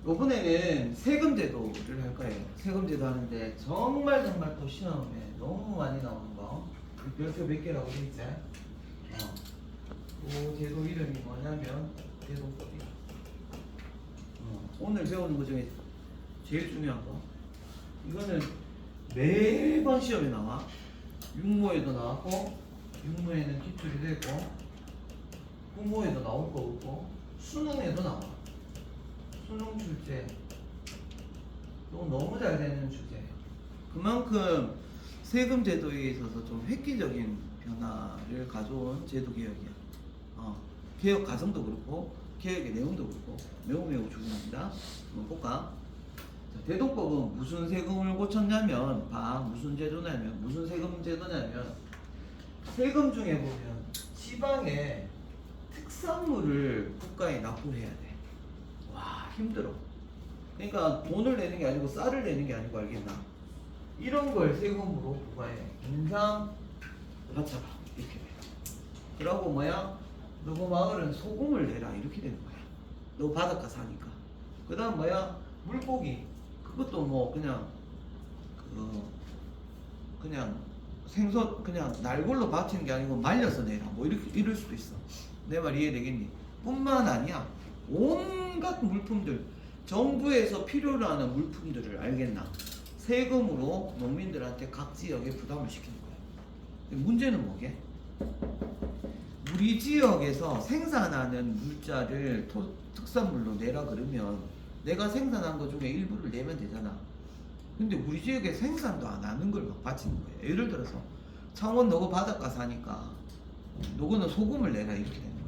요번에는 세금제도를 할 거예요. 세금제도 하는데 정말 또 시험에 너무 많이 나오는 거. 별표 몇 개라고 돼 있지? 그 제도 이름이 뭐냐면 제도법이야. 오늘 배우는 것 중에 제일 중요한 거. 이거는 매번 시험에 나와. 육모에도 나왔고, 육모에는 기출이 되고, 국모에도 나올 거고, 수능에도 나와. 수능 출제. 또 너무 잘 되는 주제예요. 그만큼 세금 제도에 있어서 좀 획기적인 변화를 가져온 제도 개혁이야. 개혁 과정도 그렇고 개혁의 내용도 그렇고 매우 중요합니다. 한번 볼까? 자, 대동법은 무슨 세금을 고쳤냐면 무슨 제도냐면 무슨 세금 제도냐면 세금 중에 보면 지방에 특산물을 국가에 납부해야 돼. 와 힘들어. 그러니까 돈을 내는 게 아니고 쌀을 내는 게 아니고 알겠나? 이런 걸 세금으로 국가에 인상 받쳐라 이렇게 돼. 그러고 뭐야? 너 그 마을은 소금을 내라 이렇게 되는 거야. 너 바닷가 사니까. 그 다음 뭐야? 물고기. 그것도 뭐 그냥 그냥 생선 그냥 날골로 받치는 게 아니고 말려서 내라 뭐 이렇게 이럴 수도 있어. 내 말 이해되겠니? 뿐만 아니야. 온갖 물품들 정부에서 필요로 하는 물품들을 알겠나? 세금으로 농민들한테 각 지역에 부담을 시키는 거야. 문제는 뭐게? 우리 지역에서 생산하는 물자를 특산물로 내라 그러면 내가 생산한 것 중에 일부를 내면 되잖아. 근데 우리 지역에 생산도 안 하는 걸 막 바치는 거야. 예를 들어서 창원 너거 바닷가 사니까 너거는 소금을 내라 이렇게 되는 거야.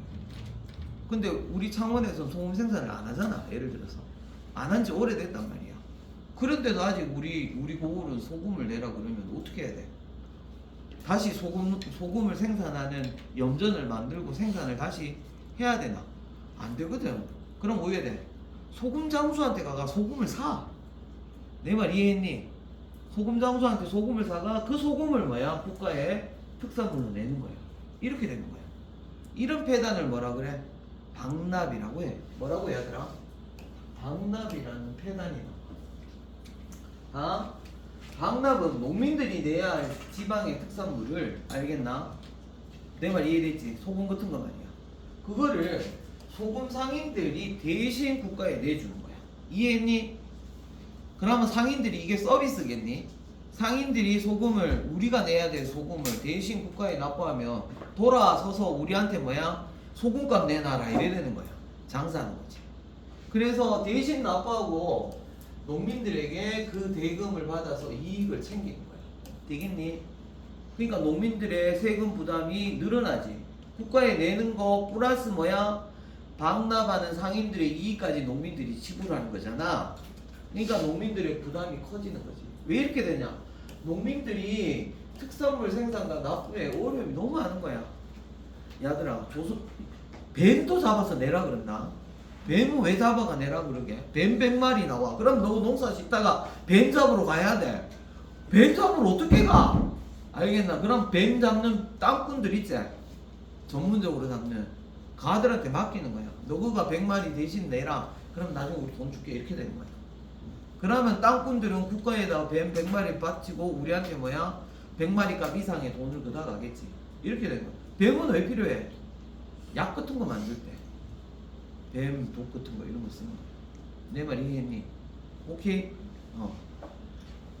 근데 우리 창원에서 소금 생산을 안 하잖아. 예를 들어서 안 한 지 오래됐단 말이야. 그런데도 아직 우리 고을은 소금을 내라 그러면 어떻게 해야 돼? 다시 소금을 생산하는 염전을 만들고 생산을 다시 해야 되나? 안 되거든. 그럼 뭐 해야 돼? 소금 장수한테 가가 소금을 사. 내 말 이해했니? 소금 장수한테 소금을 사가 그 소금을 뭐야? 국가에 특산물로 내는 거야. 이렇게 되는 거야. 이런 폐단을 뭐라 그래? 방납이라고 해. 뭐라고 해야 되나? 방납이라는 폐단이 나와. 방납은 농민들이 내야 할 지방의 특산물을 알겠나? 내 말 이해됐지? 소금 같은 거 말이야. 그거를 소금 상인들이 대신 국가에 내주는 거야. 이해했니? 그러면 상인들이 이게 서비스겠니? 상인들이 소금을 우리가 내야 될 소금을 대신 국가에 납부하면 돌아서서 우리한테 뭐야? 소금값 내놔라 이래 되는 거야. 장사하는 거지. 그래서 대신 납부하고 농민들에게 그 대금을 받아서 이익을 챙기는 거야. 되겠니? 그러니까 농민들의 세금 부담이 늘어나지. 국가에 내는 거 플러스 뭐야? 방납하는 상인들의 이익까지 농민들이 지불하는 거잖아. 그러니까 농민들의 부담이 커지는 거지. 왜 이렇게 되냐? 농민들이 특산물 생산과 납부에 어려움이 너무 많은 거야. 야들아, 뱀도 잡아서 내라 그랬나? 뱀은 왜 잡아가 내라 그러게? 뱀 100마리 나와. 그럼 너 농사 짓다가 뱀 잡으러 가야 돼. 뱀 잡으러 어떻게 가? 알겠나? 그럼 뱀 잡는 땅꾼들 있지? 전문적으로 잡는 가들한테 맡기는 거야. 너가 100마리 대신 내라. 그럼 나중에 우리 돈 줄게. 이렇게 되는 거야. 그러면 땅꾼들은 국가에다가 뱀 100마리 바치고 우리한테 뭐야? 100마리 값 이상의 돈을 그다가겠지. 이렇게 되는 거야. 뱀은 왜 필요해? 약 같은 거 만들 때. 뱀, 독 같은 거 이런 거 쓰는 거야. 내 말 이해했니? 오케이?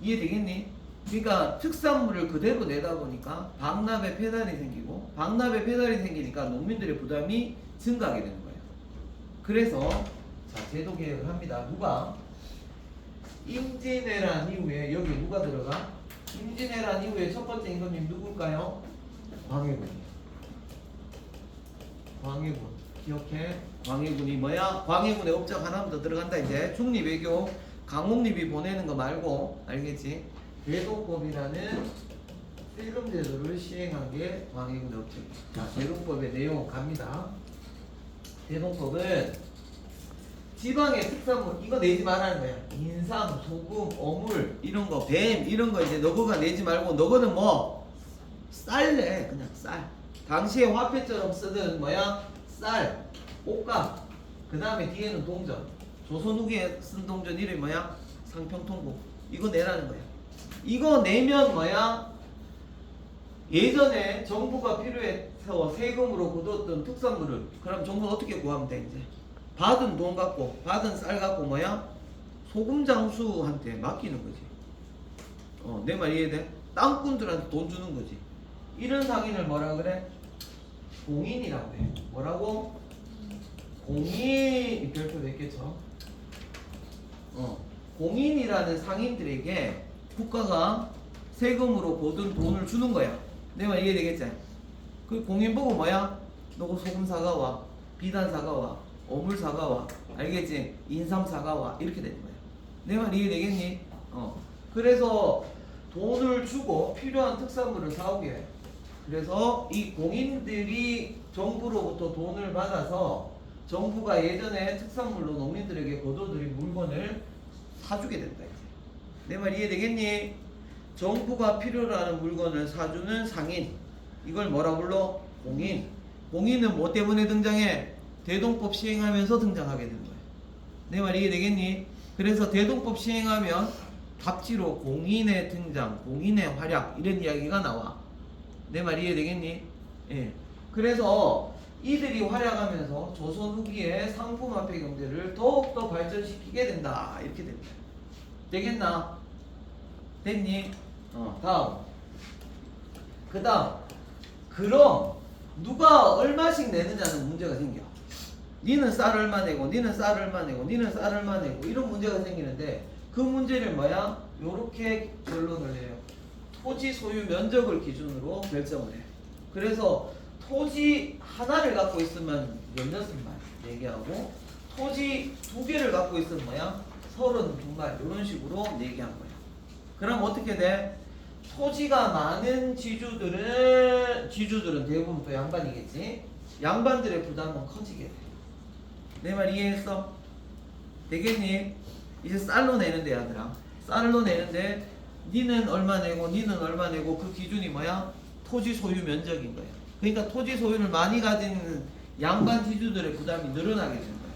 이해되겠니? 그러니까 특산물을 그대로 내다 보니까 방납의 폐단이 생기고 방납의 폐단이 생기니까 농민들의 부담이 증가하게 되는 거예요. 그래서 자 제도 개혁을 합니다. 누가? 임진왜란 이후에 여기 누가 들어가? 임진왜란 이후에 첫 번째 임금님 누굴까요? 광해군이에요. 광해군 기억해? 광해군이 뭐야? 광해군의 업적 하나만 더 들어간다. 이제 중립외교 강홍립이 보내는 거 말고 알겠지? 대동법이라는 세금 제도를 시행한 게 광해군의 업적이에요. 자, 대동법의 내용 갑니다. 대동법은 지방의 특산물 이거 내지 말라는 거야. 인삼, 소금, 어물 이런 거, 뱀 이런 거 이제 너거가 내지 말고 너거는 뭐 쌀 내. 그냥 쌀. 당시에 화폐처럼 쓰던 뭐야? 쌀, 옷감. 그 다음에 뒤에는 동전. 조선 후기에 쓴 동전 이름이 뭐야? 상평통곡. 이거 내라는 거야. 이거 내면 뭐야? 예전에 정부가 필요해서 세금으로 거뒀던 특산물을 그럼 정부는 어떻게 구하면 돼 이제? 받은 돈 갖고 받은 쌀 갖고 뭐야? 소금 장수한테 맡기는 거지. 내 말 이해돼? 땅꾼들한테 돈 주는 거지. 이런 상인을 뭐라 그래? 공인이라고 해. 뭐라고? 공인. 별표도 있겠죠. 공인이라는 상인들에게 국가가 세금으로 거둔 돈을 주는 거야. 내 말 이해되겠지? 그 공인 보고 뭐야? 너가 소금 사가와, 비단 사가와, 어물 사가와, 알겠지? 인삼 사가와 이렇게 되는 거야. 내 말 이해되겠니? 그래서 돈을 주고 필요한 특산물을 사오게 해. 그래서 이 공인들이 정부로부터 돈을 받아서 정부가 예전에 특산물로 농민들에게 거둬들인 물건을 사주게 된다. 내 말 이해되겠니? 정부가 필요로 하는 물건을 사주는 상인. 이걸 뭐라 불러? 공인. 공인은 뭐 때문에 등장해? 대동법 시행하면서 등장하게 되는 거야. 내 말 이해되겠니? 그래서 대동법 시행하면 답지로 공인의 등장, 공인의 활약 이런 이야기가 나와. 내 말 이해되겠니? 예. 그래서 이들이 활약하면서 조선 후기의 상품화폐 경제를 더욱더 발전시키게 된다. 이렇게 됩니다. 되겠나? 됐니? 다음. 그 다음. 그럼 누가 얼마씩 내느냐는 문제가 생겨. 니는 쌀 얼마 내고, 니는 쌀 얼마 내고, 니는 쌀 얼마 내고 이런 문제가 생기는데 그 문제를 뭐야? 요렇게 결론을 해요. 토지 소유 면적을 기준으로 결정을 해. 그래서 토지 하나를 갖고 있으면 16말 얘기하고 토지 2개를 갖고 있으면 뭐야? 32말 이런 식으로 얘기한 거야. 그럼 어떻게 돼? 토지가 많은 지주들은 대부분 또 양반이겠지. 양반들의 부담은 커지게 돼. 내 말 이해했어? 되겠니? 이제 쌀로 내는데 얘들아. 쌀로 내는데 니는 얼마 내고 니는 얼마 내고 그 기준이 뭐야? 토지 소유 면적인 거야. 그러니까 토지 소유를 많이 가진 양반 지주들의 부담이 늘어나게 되는 거야.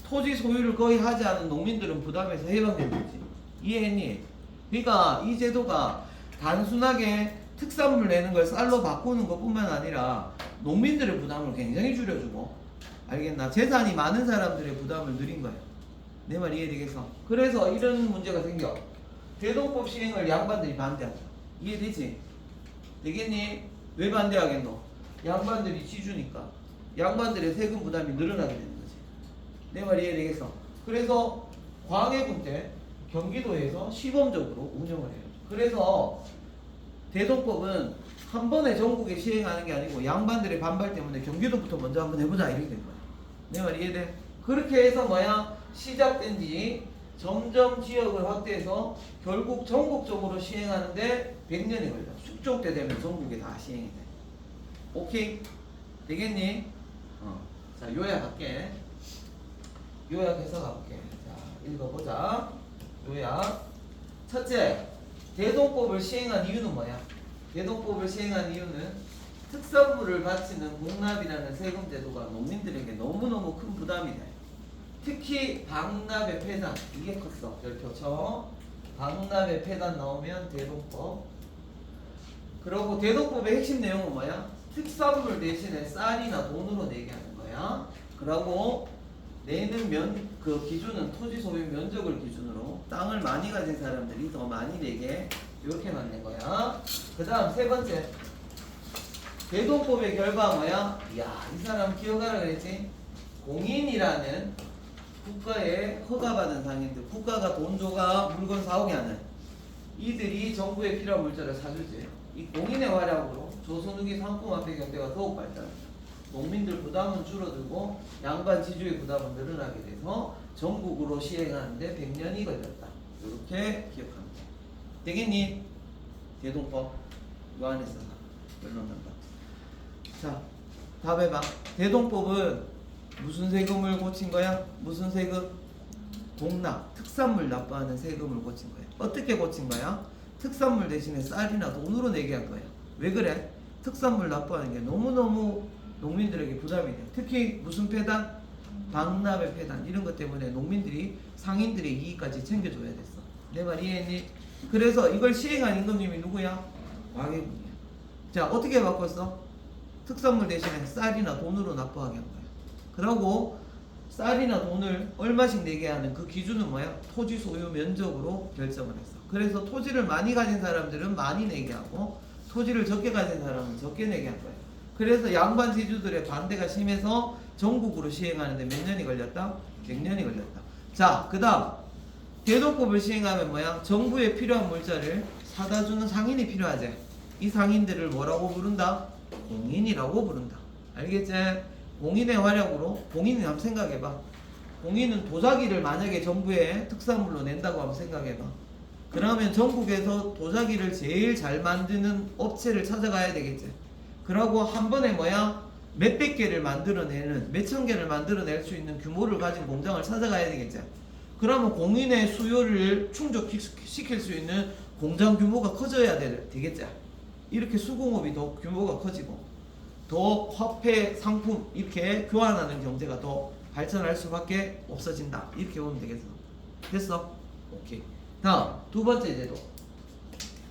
토지 소유를 거의 하지 않은 농민들은 부담에서 해방되는 거지. 이해했니? 그러니까 이 제도가 단순하게 특산물 내는 걸 쌀로 바꾸는 것뿐만 아니라 농민들의 부담을 굉장히 줄여주고, 알겠나? 재산이 많은 사람들의 부담을 늘린 거야. 내 말 이해되겠어? 그래서 이런 문제가 생겨. 대동법 시행을 양반들이 반대하죠. 이해되지? 되겠니? 왜 반대하겠노? 양반들이 지주니까 양반들의 세금 부담이 늘어나게 되는 거지. 내 말 이해되겠어? 그래서 광해군 때 경기도에서 시범적으로 운영을 해요. 그래서 대동법은 한 번에 전국에 시행하는 게 아니고 양반들의 반발 때문에 경기도부터 먼저 한번 해보자 이렇게 된 거야. 내 말 이해돼? 그렇게 해서 뭐야? 시작된 지 점점 지역을 확대해서 결국 전국적으로 시행하는데 100년이 걸려. 숙종 때 되면 전국에 다 시행이 돼. 오케이? 되겠니? 자, 요약할게. 요약해서 가볼게. 자, 읽어보자. 요약. 첫째, 대동법을 시행한 이유는 뭐야? 대동법을 시행한 이유는 특산물을 바치는 공납이라는 세금 제도가 농민들에게 너무너무 큰 부담이 돼. 특히 방납의 폐단, 이게 컸어. 별표쳐. 방납의 폐단 나오면 대동법. 그리고 대동법의 핵심 내용은 뭐야? 특산물 대신에 쌀이나 돈으로 내게 하는 거야. 그리고 내는 그 기준은 토지 소유 면적을 기준으로 땅을 많이 가진 사람들이 더 많이 내게 이렇게 만든 거야. 그 다음 세 번째, 대동법의 결과 뭐야? 이야, 이 사람 기억하라 그랬지? 공인이라는 국가에 허가받은 상인들, 국가가 돈 줘가 물건 사오게 하는 이들이 정부에 필요한 물자를 사주지. 이 공인의 활약으로 조선 후기 상품화폐 경제가 더욱 발달합니다. 농민들 부담은 줄어들고 양반 지주의 부담은 늘어나게 돼서 전국으로 시행하는데 100년이 걸렸다. 이렇게 기억합니다. 되겠니? 대동법 요한에서 결론 난다. 자, 답해봐. 대동법은 무슨 세금을 고친 거야? 무슨 세금? 공납, 특산물 납부하는 세금을 고친 거야. 어떻게 고친 거야? 특산물 대신에 쌀이나 돈으로 내게 한 거야. 왜 그래? 특산물 납부하는 게 너무너무 농민들에게 부담이 돼. 특히 무슨 폐단? 박람회 폐단 이런 것 때문에 농민들이 상인들의 이익까지 챙겨줘야 됐어. 내 말 이해했니? 그래서 이걸 시행한 임금님이 누구야? 와계군이야. 자, 어떻게 바꿨어? 특산물 대신에 쌀이나 돈으로 납부하게 한 거야. 그러고 쌀이나 돈을 얼마씩 내게 하는 그 기준은 뭐야? 토지 소유 면적으로 결정을 했어. 그래서 토지를 많이 가진 사람들은 많이 내게 하고 토지를 적게 가진 사람은 적게 내게 한 거야. 그래서 양반 지주들의 반대가 심해서 전국으로 시행하는데 몇 년이 걸렸다? 100년이 걸렸다. 자, 그 다음 대도법을 시행하면 뭐야? 정부에 필요한 물자를 사다 주는 상인이 필요하지. 이 상인들을 뭐라고 부른다? 공인이라고 부른다. 알겠지? 공인의 활약으로, 공인은 한번 생각해봐. 공인은 도자기를 만약에 정부에 특산물로 낸다고 한번 생각해봐. 그러면 전국에서 도자기를 제일 잘 만드는 업체를 찾아가야 되겠지. 그러고 한 번에 뭐야? 몇백 개를 만들어내는, 몇천 개를 만들어낼 수 있는 규모를 가진 공장을 찾아가야 되겠지. 그러면 공인의 수요를 충족시킬 수 있는 공장 규모가 커져야 되겠지. 이렇게 수공업이 더 규모가 커지고 더 화폐, 상품 이렇게 교환하는 경제가 더 발전할 수밖에 없어진다. 이렇게 보면 되겠어. 됐어? 오케이. 다음 두 번째 제도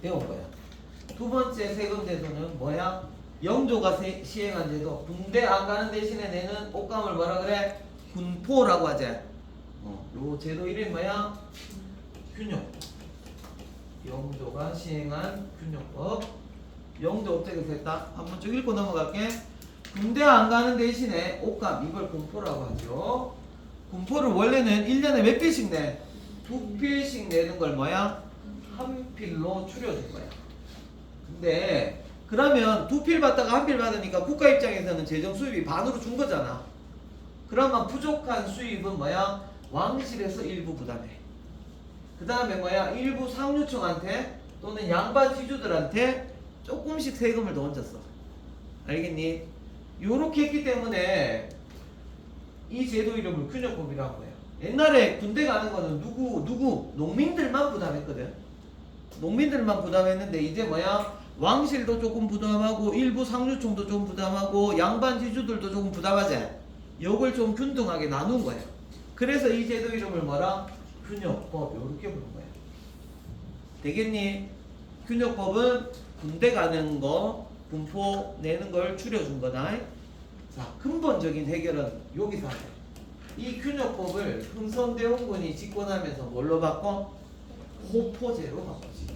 배운 거야. 두 번째 세금 제도는 뭐야? 영조가 시행한 제도. 군대 안 가는 대신에 내는 옷감을 뭐라 그래? 군포라고 하지. 요 제도 이름이 뭐야? 균형법. 영조가 시행한 균형법. 영조 어떻게 됐다? 한번 쭉 읽고 넘어갈게. 군대 안 가는 대신에 옷감, 이걸 군포라고 하죠. 군포를 원래는 1년에 몇 필씩 내? 2필씩 내는 걸 뭐야? 한 필로 줄여줄 거야. 근데 그러면 2필 받다가 1필 받으니까 국가 입장에서는 재정 수입이 반으로 준 거잖아. 그러면 부족한 수입은 뭐야? 왕실에서 일부 부담해. 그 다음에 뭐야? 일부 상류층한테 또는 양반 지주들한테 조금씩 세금을 더 얹었어. 알겠니? 요렇게 했기 때문에 이 제도 이름을 균형법이라고 한 거야. 옛날에 군대 가는 거는 누구? 농민들만 부담했거든. 농민들만 부담했는데 이제 뭐야? 왕실도 조금 부담하고 일부 상류층도 좀 부담하고 양반 지주들도 조금 부담하지. 요걸 좀 균등하게 나눈 거야. 그래서 이 제도 이름을 뭐라? 균형법. 요렇게 부른 거야. 되겠니? 균형법은 군대 가는 거, 군포 내는 걸 줄여준 거다. 자, 근본적인 해결은 여기서 하자. 이 균형법을 흥선대원군이 집권하면서 뭘로 바꿔? 호포제로 바꾸지.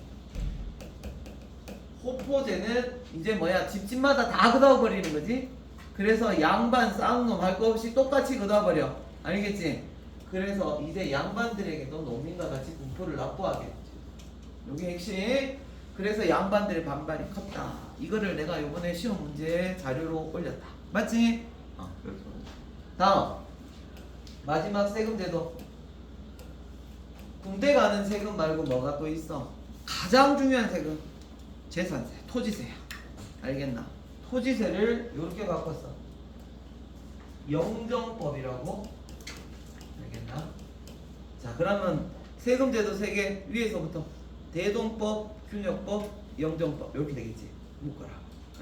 호포제는 이제 뭐야? 집집마다 다 걷어버리는 거지? 그래서 양반 쌍놈 할 거 없이 똑같이 걷어버려. 알겠지? 그래서 이제 양반들에게도 농민과 같이 군포를 납부하게 했지. 요게 핵심. 그래서 양반들의 반발이 컸다. 이거를 내가 이번에 시험 문제 자료로 올렸다. 맞지? 다음 마지막 세금 제도. 군대 가는 세금 말고 뭐가 또 있어? 가장 중요한 세금 재산세, 토지세야. 알겠나? 토지세를 이렇게 바꿨어. 영정법이라고. 알겠나? 자, 그러면 세금 제도 3개 위에서부터 대동법, 균형법, 영정법 이렇게 되겠지. 묶어라.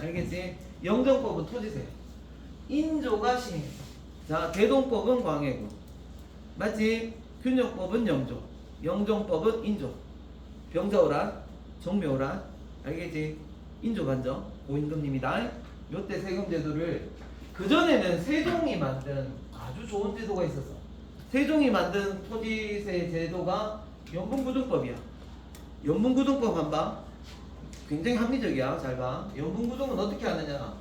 알겠지? 영정법은 토지세. 인조가 시행했어. 자, 대동법은 광해군. 맞지? 균형법은 영조. 영정법은 인조. 병자호란, 정묘호란. 알겠지? 인조 반정, 고임금님이다. 요때 세금 제도를 그전에는 세종이 만든 아주 좋은 제도가 있었어. 세종이 만든 토지세 제도가 연분구등법이야. 연분구등법 한봐. 굉장히 합리적이야. 잘 봐. 연분구등은 어떻게 하느냐?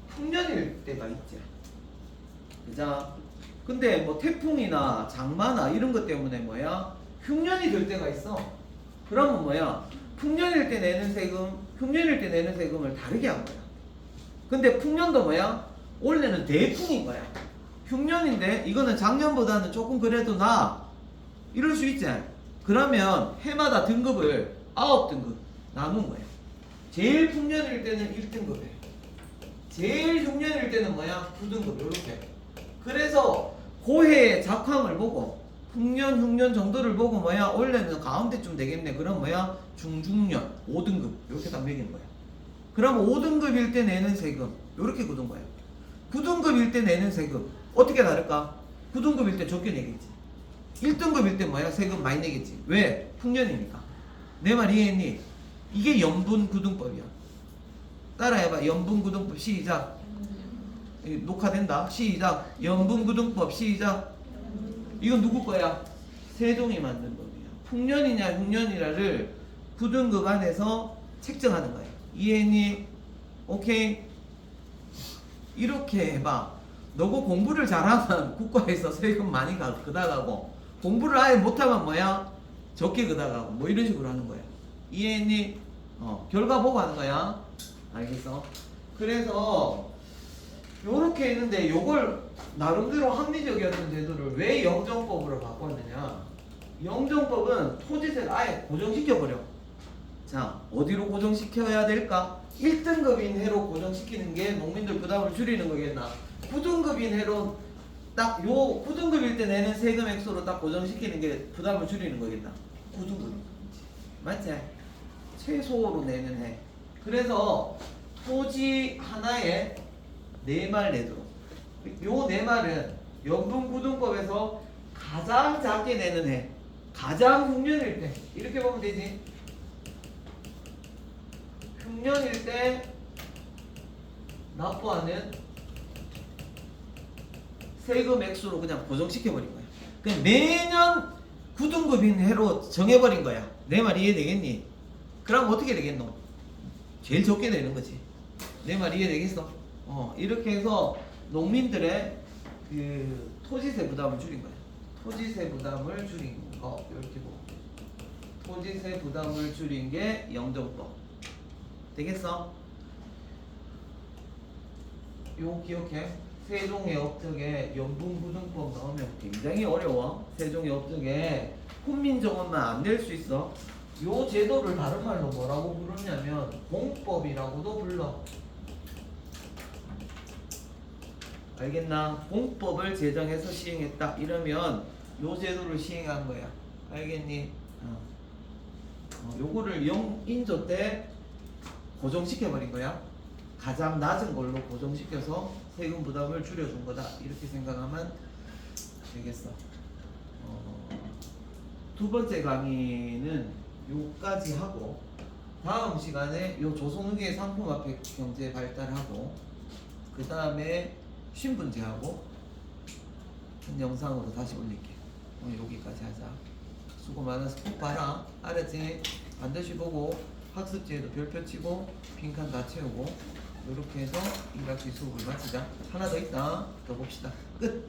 풍년일 때가 있지. 그자. 근데 뭐 태풍이나 장마나 이런 것 때문에 뭐야? 흉년이 될 때가 있어. 그러면 뭐야? 풍년일 때 내는 세금, 흉년일 때 내는 세금을 다르게 한 거야. 근데 풍년도 뭐야? 원래는 대풍인 거야. 흉년인데 이거는 작년보다는 조금 그래도 나. 이럴 수 있지. 그러면 해마다 등급을 9등급 나눈 거야. 제일 풍년일 때는 1등급에, 제일 흉년일 때는 뭐야? 9등급 이렇게. 그래서 고해의 작황을 보고 풍년, 흉년 정도를 보고 뭐야? 원래는 가운데쯤 되겠네. 그럼 뭐야? 중중년 5등급 이렇게 다 매기는 거야. 그럼 5등급일 때 내는 세금 이렇게 굳은 거야. 9등급일 때 내는 세금 어떻게 다를까? 9등급일 때 적게 내겠지. 1등급일 때 뭐야? 세금 많이 내겠지. 왜? 풍년이니까. 내 말 이해했니? 이게 연분구등법이야. 따라해봐. 연분구등법 시작. 녹화된다. 시작. 연분구등법 시작. 이건 누구 거야? 세종이 만든 법이야. 풍년이냐 흉년이냐를 9등급 안에서 책정하는 거야. 이해했니? 오케이? 이렇게 해봐. 너고 공부를 잘하면 국가에서 세금 많이 걷어가고 공부를 아예 못하면 뭐야? 적게 걷어가고 뭐 이런 식으로 하는 거야. 이해했니? 결과 보고 하는 거야. 알겠어? 그래서 요렇게 했는데 요걸 나름대로 합리적이었던 제도를 왜 영정법으로 바꿨느냐? 영정법은 토지세를 아예 고정시켜버려. 자, 어디로 고정시켜야 될까? 1등급인 해로 고정시키는 게 농민들 부담을 줄이는 거겠나? 9등급인 해로 딱 요 9등급일 때 내는 세금 액수로 딱 고정시키는 게 부담을 줄이는 거겠나? 9등급. 맞지? 최소로 내는 해. 그래서 토지 하나에 4말 내도록. 요 4말은 연분구등법에서 가장 작게 내는 해. 가장 흉년일 때. 이렇게 보면 되지. 흉년일 때 납부하는 세금 액수로 그냥 고정시켜버린 거야. 그냥 매년 9등급인 해로 정해버린 거야. 내 말 이해되겠니? 그럼 어떻게 되겠노? 제일 적게 내는 거지. 내 말 이해되겠어? 이렇게 해서 농민들의 그 토지세 부담을 줄인 거야. 토지세 부담을 줄인 거 이렇게 보고. 토지세 부담을 줄인 게 영정법. 되겠어? 요 기억해. 세종의 업적에 연분구등법 나오면 굉장히 어려워. 세종의 업적에 훈민정음만 안 낼 수 있어. 요 제도를 다른 말로 뭐라고 부르냐면 공법이라고도 불러. 알겠나? 공법을 제정해서 시행했다. 이러면 요 제도를 시행한 거야. 알겠니? 요거를 영인조 때 고정시켜버린 거야. 가장 낮은 걸로 고정시켜서 세금 부담을 줄여준 거다. 이렇게 생각하면 되겠어. 두 번째 강의는 요까지 하고 다음 시간에 요 조선후기의 상품화폐 경제 발달하고 그 다음에 신분제하고 한 영상으로 다시 올릴게. 여기까지 하자. 수고 많았어. 꼭 봐라. 알았지? 반드시 보고 학습지에도 별표 치고 빈칸 다 채우고 이렇게 해서 1학기 수업을 마치자. 하나 더 있다. 더 봅시다. 끝.